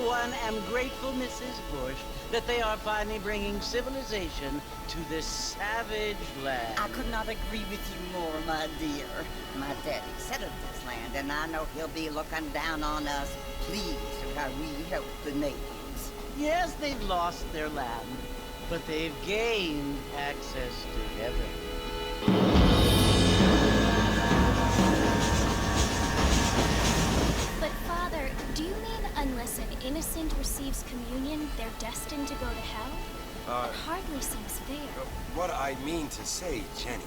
one, am grateful, Mrs. Bush, that they are finally bringing civilization to this savage land. I could not agree with you more, my dear. My daddy settled this land, and I know he'll be looking down on us, pleased with how we help the natives. Yes, they've lost their land, but they've gained access to heaven. But Father, do you mean unless an innocent receives communion, they're destined to go to hell? It hardly seems fair. What I mean to say, Jenny,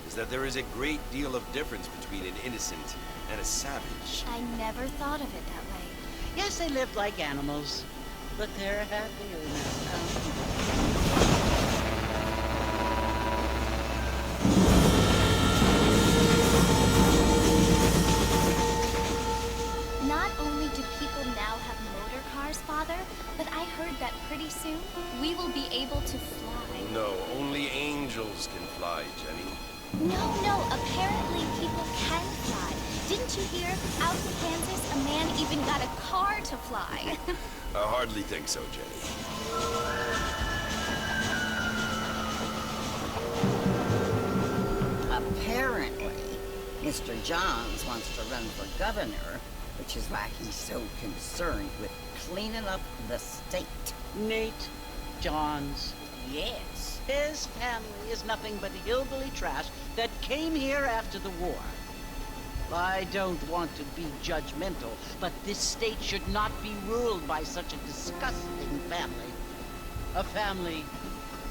is that there is a great deal of difference between an innocent and a savage. I never thought of it that way. Yes, they lived like animals, but they're happier now. Not only do people now have motor cars, Father, but I heard that pretty soon we will be able to fly. No, only angels can fly, Jenny. No, apparently people can fly. Didn't you hear? Out in Kansas, a man even got a car to fly. I hardly think so, Jenny. Apparently, Mr. Johns wants to run for governor, which is why he's so concerned with cleaning up the state. Nate Johns. Yes. His family is nothing but hillbilly trash that came here after the war. I don't want to be judgmental, but this state should not be ruled by such a disgusting family. A family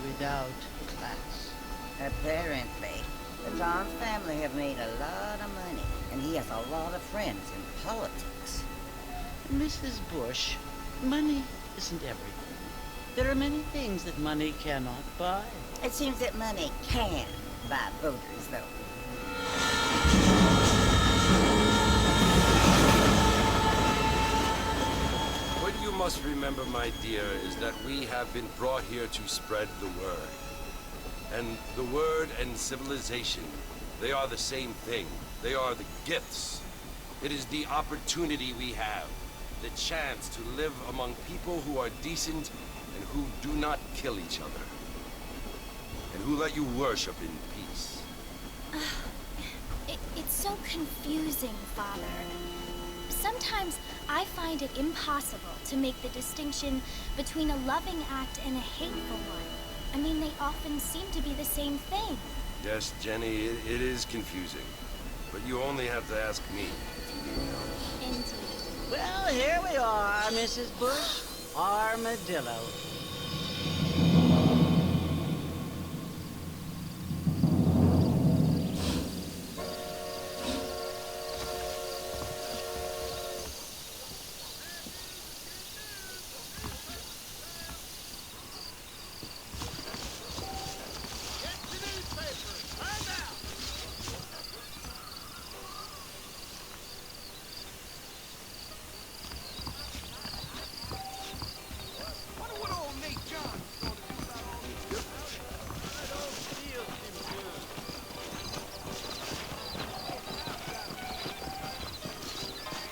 without class. Apparently, the Johns family have made a lot of money, and he has a lot of friends in politics. Mrs. Bush, money isn't everything. There are many things that money cannot buy. It seems that money can buy voters, though. What you must remember, my dear, is that we have been brought here to spread the word. And the word and civilization, they are the same thing. They are the gifts. It is the opportunity we have, the chance to live among people who are decent and who do not kill each other, and who let you worship in peace. It's so confusing, Father. Sometimes I find it impossible to make the distinction between a loving act and a hateful one. I mean, they often seem to be the same thing. Yes, Jenny, it is confusing. But you only have to ask me if you need help. Indeed. Well, here we are, Mrs. Bush. Armadillo.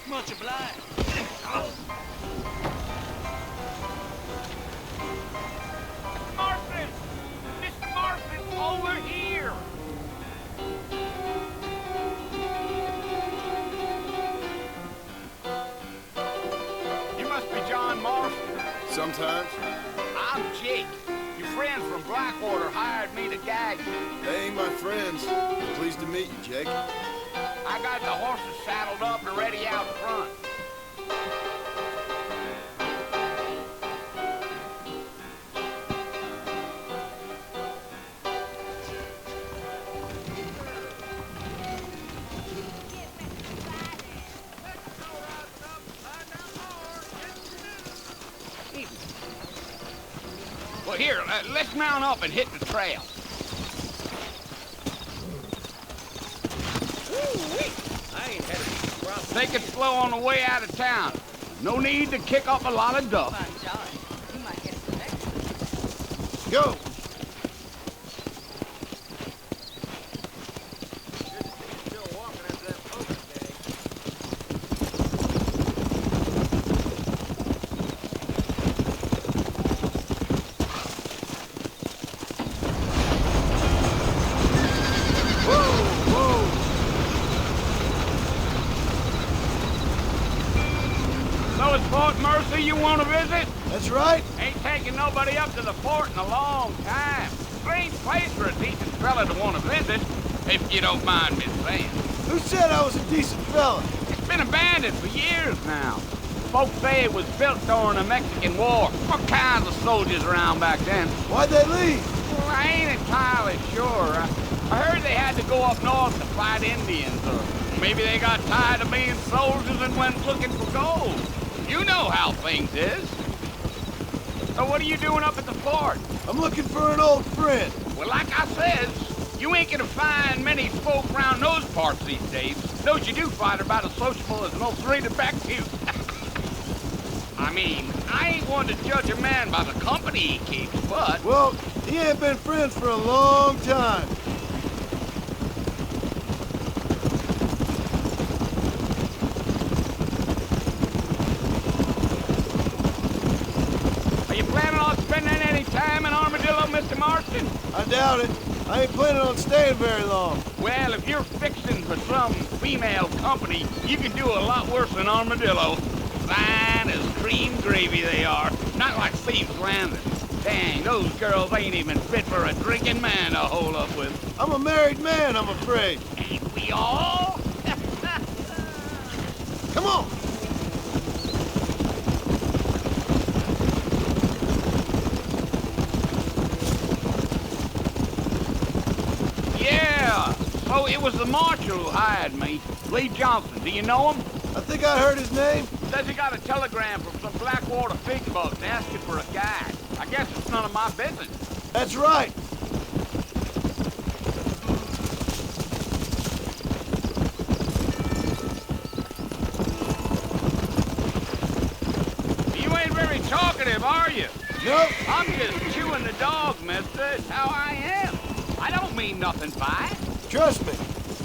Much obliged. Marston! Mr. Marston, over here! You must be John Marston. Sometimes. I'm Jake. Your friends from Blackwater hired me to gag you. They ain't my friends. Pleased to meet you, Jake. I got the horses saddled up and ready out front. Well, here, let's mount up and hit the trail. I ain't had a problem. Take it slow on the way out of town. No need to kick up a lot of dust. Go! Fort Mercy you want to visit? That's right. Ain't taking nobody up to the fort in a long time. Strange place for a decent fella to want to visit, if you don't mind me saying. Who said I was a decent fella? It's been abandoned for years now. Folks say it was built during the Mexican War. What kinds of soldiers around back then? Why'd they leave? Well, I ain't entirely sure. I heard they had to go up north to fight Indians, or maybe they got tired of being soldiers and went looking for gold. You know how things is. So what are you doing up at the fort? I'm looking for an old friend. Well, like I says, you ain't gonna find many folk around those parts these days. Those you do find are about as sociable as an old three-to back to. I mean, I ain't one to judge a man by the company he keeps, but... Well, he ain't been friends for a long time. Are you planning on spending any time in Armadillo, Mr. Marston? I doubt it. I ain't planning on staying very long. Well, if you're fixing for some female company, you can do a lot worse than Armadillo. Fine as cream gravy they are. Not like Thieves Landing. Dang, those girls ain't even fit for a drinking man to hole up with. I'm a married man, I'm afraid. Ain't we all? Come on! Yeah. So it was the marshal who hired me. Lee Johnson. Do you know him? I think I heard his name. Says he got a telegram from some Blackwater pig bugs asking for a guide. I guess it's none of my business. That's right. You ain't very talkative, are you? No, I'm just chewing the dog, mister. It's how I am. I don't mean nothing by it. trust me.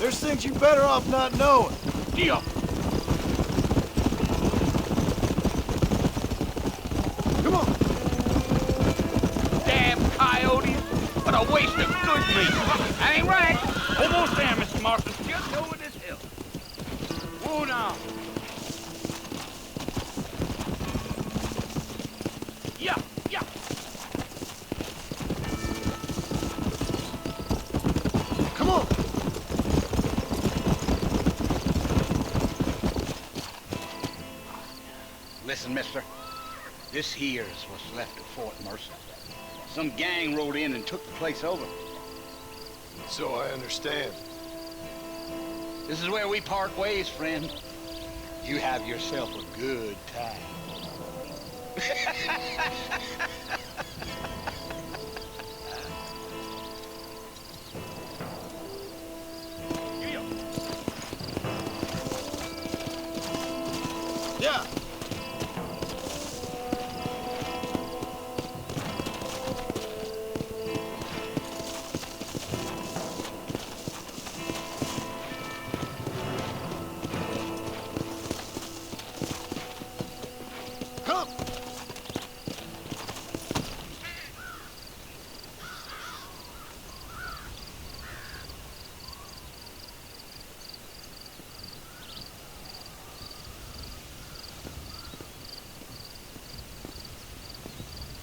There's things you're better off not knowing. Deal. Come on. Damn coyotes. What a waste of good meat. That ain't right. Almost there, Mr. Marston. Just over this hill. Whoa now. Yeah, yeah. Come on. Listen, mister. This here's what's left of Fort Mercy. Some gang rode in and took the place over. So I understand. This is where we part ways, friend. You have yourself a good time. Yeah. Come.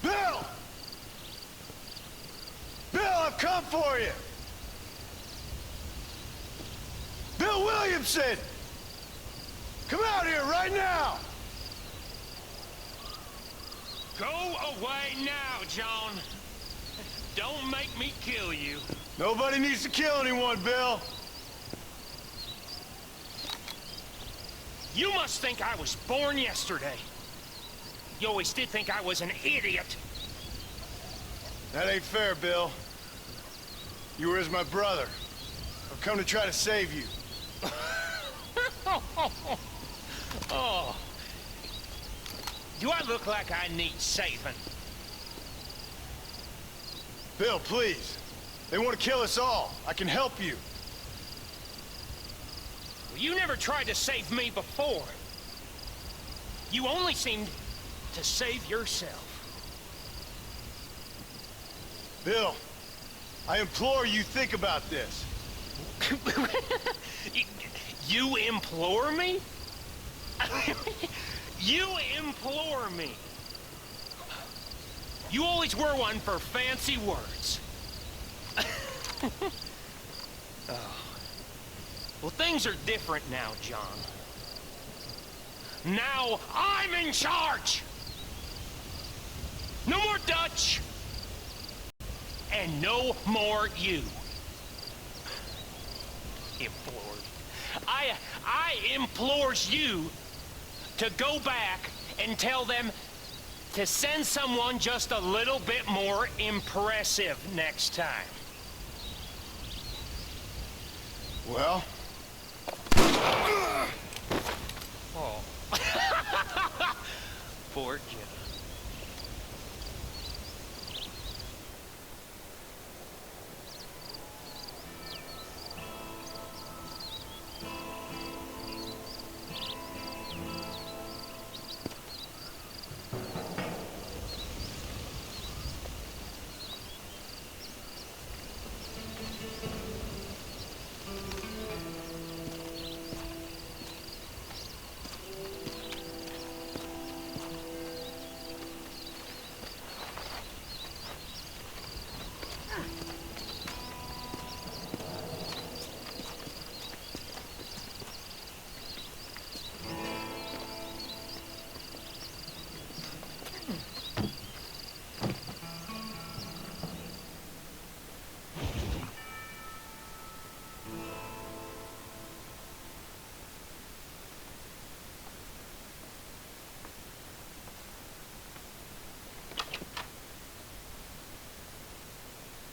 Bill! Bill, I've come for you! Bill Williamson! Come out here right now! Go away now, John. Don't make me kill you. Nobody needs to kill anyone, Bill. You must think I was born yesterday. You always did think I was an idiot. That ain't fair, Bill. You were as my brother. I've come to try to save you. Oh. Do I look like I need saving? Bill, please. They want to kill us all. I can help you. Well, you never tried to save me before. You only seemed to save yourself. Bill, I implore you think about this. You implore me? You implore me. You always were one for fancy words. Oh. Well, things are different now, John. Now I'm in charge! No more Dutch! And no more you. Implored. I implores you to go back and tell them to send someone just a little bit more impressive next time. Well? Oh. Poor Jim.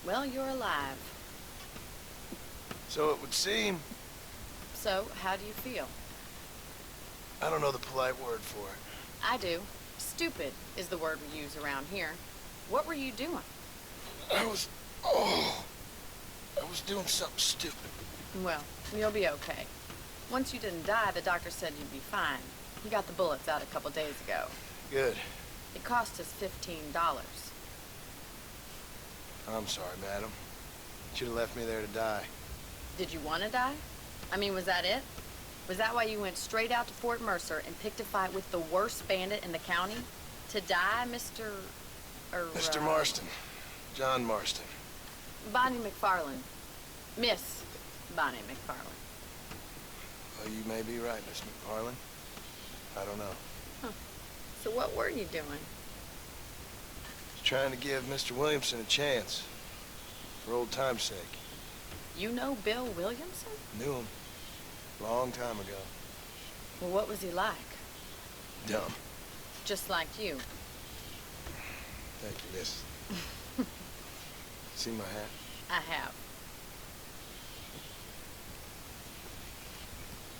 Well, you're alive. So it would seem. So, how do you feel? I don't know the polite word for it. I do. Stupid is the word we use around here. What were you doing? I was doing something stupid. Well, you'll be okay. Once you didn't die, the doctor said you'd be fine. He got the bullets out a couple days ago. Good. It cost us $15. I'm sorry, madam. You should have left me there to die. Did you want to die? I mean, was that it? Was that why you went straight out to Fort Mercer and picked a fight with the worst bandit in the county? To die, Mr. Mr. Marston. John Marston. Bonnie McFarland. Miss Bonnie McFarland. Well, you may be right, Miss McFarland. I don't know. Huh. So what were you doing? Trying to give Mr. Williamson a chance. For old time's sake. You know Bill Williamson? Knew him. Long time ago. Well, what was he like? Dumb. Just like you. Thank you, miss. See my hat? I have.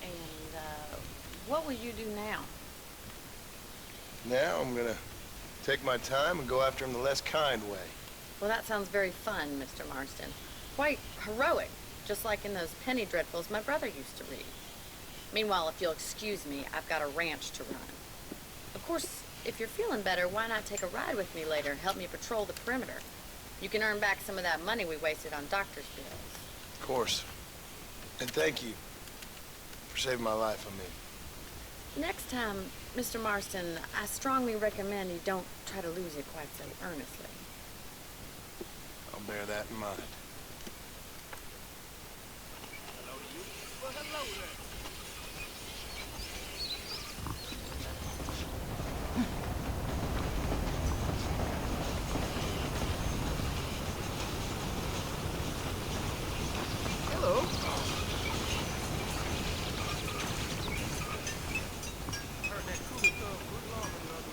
And, what will you do now? Now I'm gonna take my time and go after him the less kind way. Well, that sounds very fun, Mr. Marston. Quite heroic, just like in those penny dreadfuls my brother used to read. Meanwhile, if you'll excuse me, I've got a ranch to run. Of course, if you're feeling better, why not take a ride with me later and help me patrol the perimeter? You can earn back some of that money we wasted on doctor's bills. Of course. And thank you for saving my life, I mean. Next time, Mr. Marston, I strongly recommend you don't try to lose it quite so earnestly. I'll bear that in mind. Hello to you. Well, hello there. Hello. Heard that cooler stuff good long enough.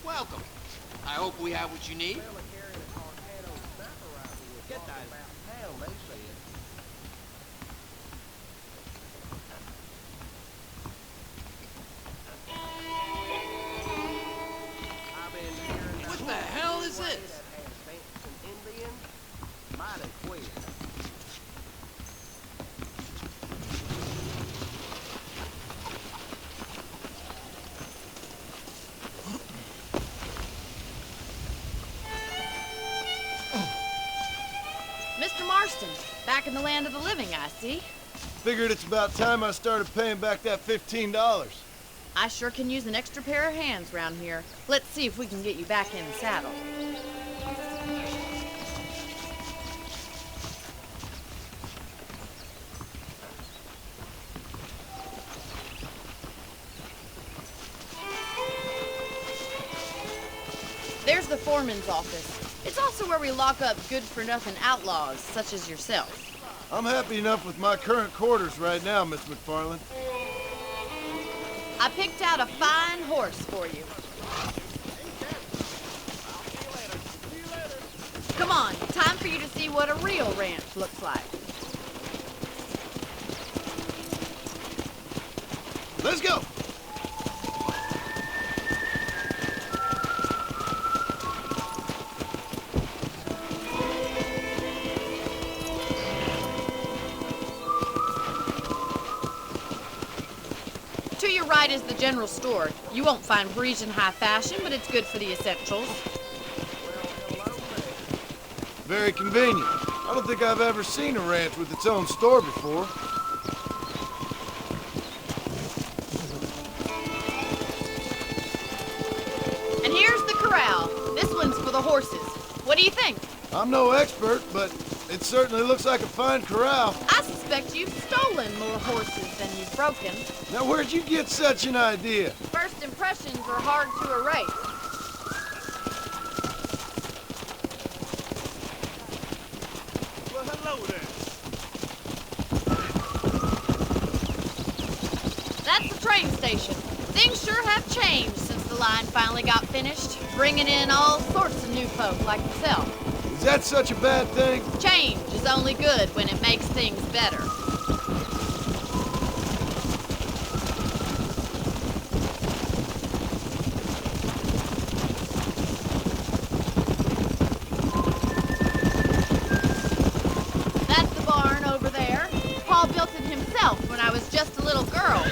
Welcome. I hope we have what you need. Get that. Hell, they say it. I've been hearing What the hell is this? that has Indian. Mighty queer. Mr. Marston, back in the land of the living, I see. Figured it's about time I started paying back that $15. I sure can use an extra pair of hands round here. Let's see if we can get you back in the saddle. There's the foreman's office. It's also where we lock up good-for-nothing outlaws, such as yourself. I'm happy enough with my current quarters right now, Miss McFarland. I picked out a fine horse for you. Come on, time for you to see what a real ranch looks like. Let's go! To your right is the general store. You won't find Parisian high fashion, but it's good for the essentials. Very convenient. I don't think I've ever seen a ranch with its own store before. And here's the corral. This one's for the horses. What do you think? I'm no expert, but it certainly looks like a fine corral. I suspect you've stolen more horses than you've broken. Now, where'd you get such an idea? First impressions are hard to erase. Well, hello there. That's the train station. Things sure have changed since the line finally got finished, bringing in all sorts of new folk like yourself. Is that such a bad thing? Change is only good when it makes things better. That's the barn over there. Paul built it himself when I was just a little girl.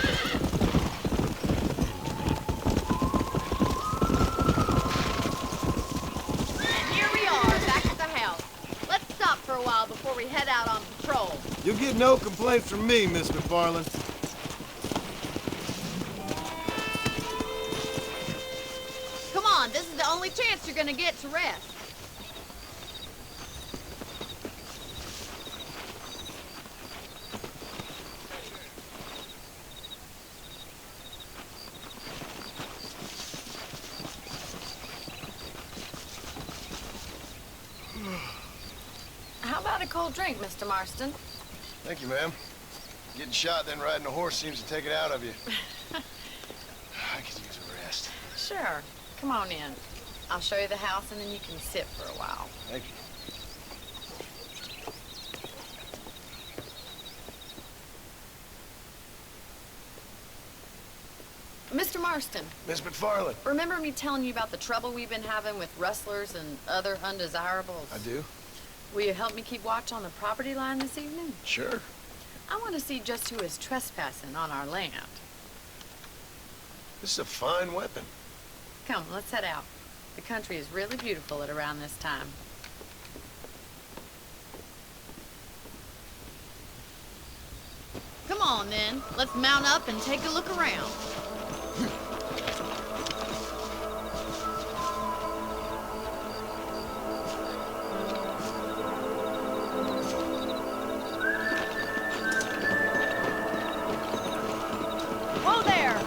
For a while before we head out on patrol. You'll get no complaints from me, Miss McFarland. Come on, this is the only chance you're gonna get to rest. How about a cold drink, Mr. Marston? Thank you, ma'am. Getting shot, then riding a horse seems to take it out of you. I could use a rest. Sure. Come on in. I'll show you the house, and then you can sit for a while. Thank you. Mr. Marston. Miss McFarland. Remember me telling you about the trouble we've been having with rustlers and other undesirables? I do. Will you help me keep watch on the property line this evening? Sure. I want to see just who is trespassing on our land. This is a fine weapon. Come, let's head out. The country is really beautiful at around this time. Come on, then. Let's mount up and take a look around. Whoa there!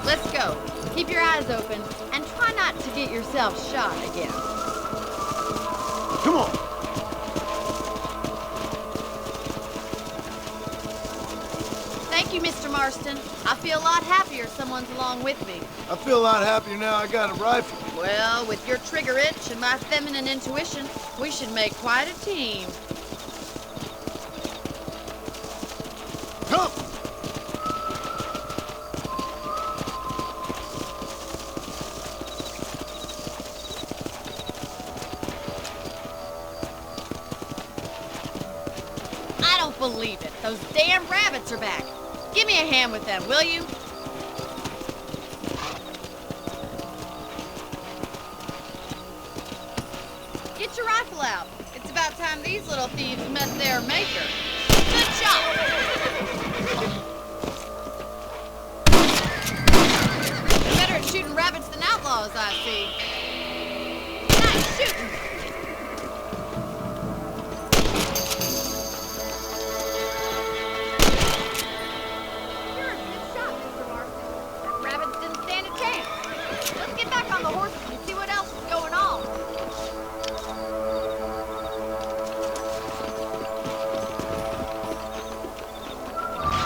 Let's go. Keep your eyes open and try not to get yourself shot again. Come on! Thank you, Mr. Marston. I feel a lot happier someone's along with me. I feel a lot happier now I got a rifle. Well, with your trigger itch and my feminine intuition, we should make quite a team. Come! I don't believe it. Those damn rabbits are back. Give me a hand with them, will you? Get your rifle out. It's It's about time these little thieves met their maker. Good shot! They're better at shooting rabbits than outlaws, I see. Nice shooting! You're a good shot, Mr. Marston. Rabbits didn't stand a chance. Let's get back on the horses and see what else is going on.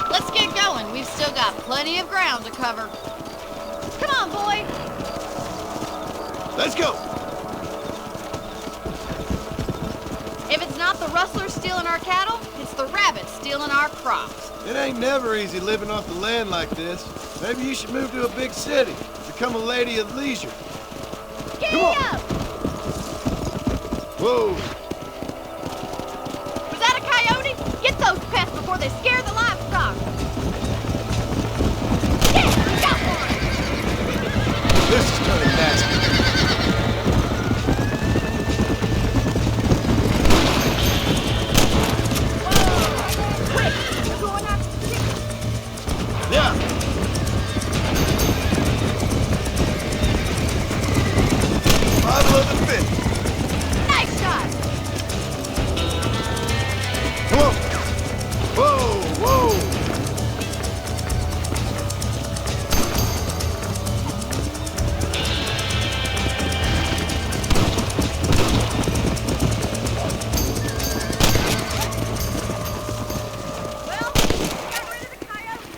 Let's get going. We've still got plenty of ground to cover. Come on, boy. Let's go. If it's not the rustlers stealing our cattle, it's the rabbits stealing our crops. It ain't never easy living off the land like this. Maybe you should move to a big city. Become a lady of leisure. Giddy up! Whoa. Was that a coyote? Get those pests before they scare the livestock. Yeah, got one! This is turning nasty. Whoa! Quick! They're going after the chicken. Yeah. Bottle of the fish. Nice shot! Come on. Whoa, whoa. Well, got rid of the coyote.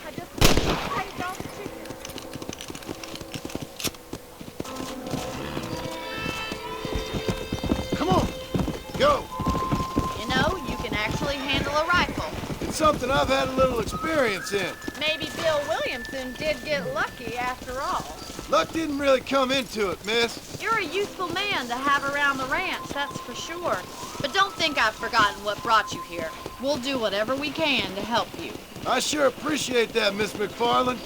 I just saved all the chickens. Come on. Go. You know, you can actually handle a rifle. It's something I've had a little experience in. Maybe Bill Williamson did get lucky after all. Luck didn't really come into it, miss. You're a useful man to have around the ranch, that's for sure. But don't think I've forgotten what brought you here. We'll do whatever we can to help you. I sure appreciate that, Miss McFarland.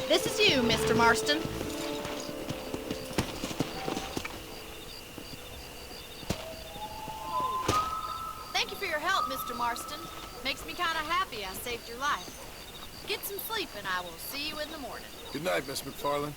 This is you, Mr. Marston. Thank you for your help, Mr. Marston. Makes me kind of happy I saved your life. Get some sleep and I will see you in the morning. Good night, Miss McFarland.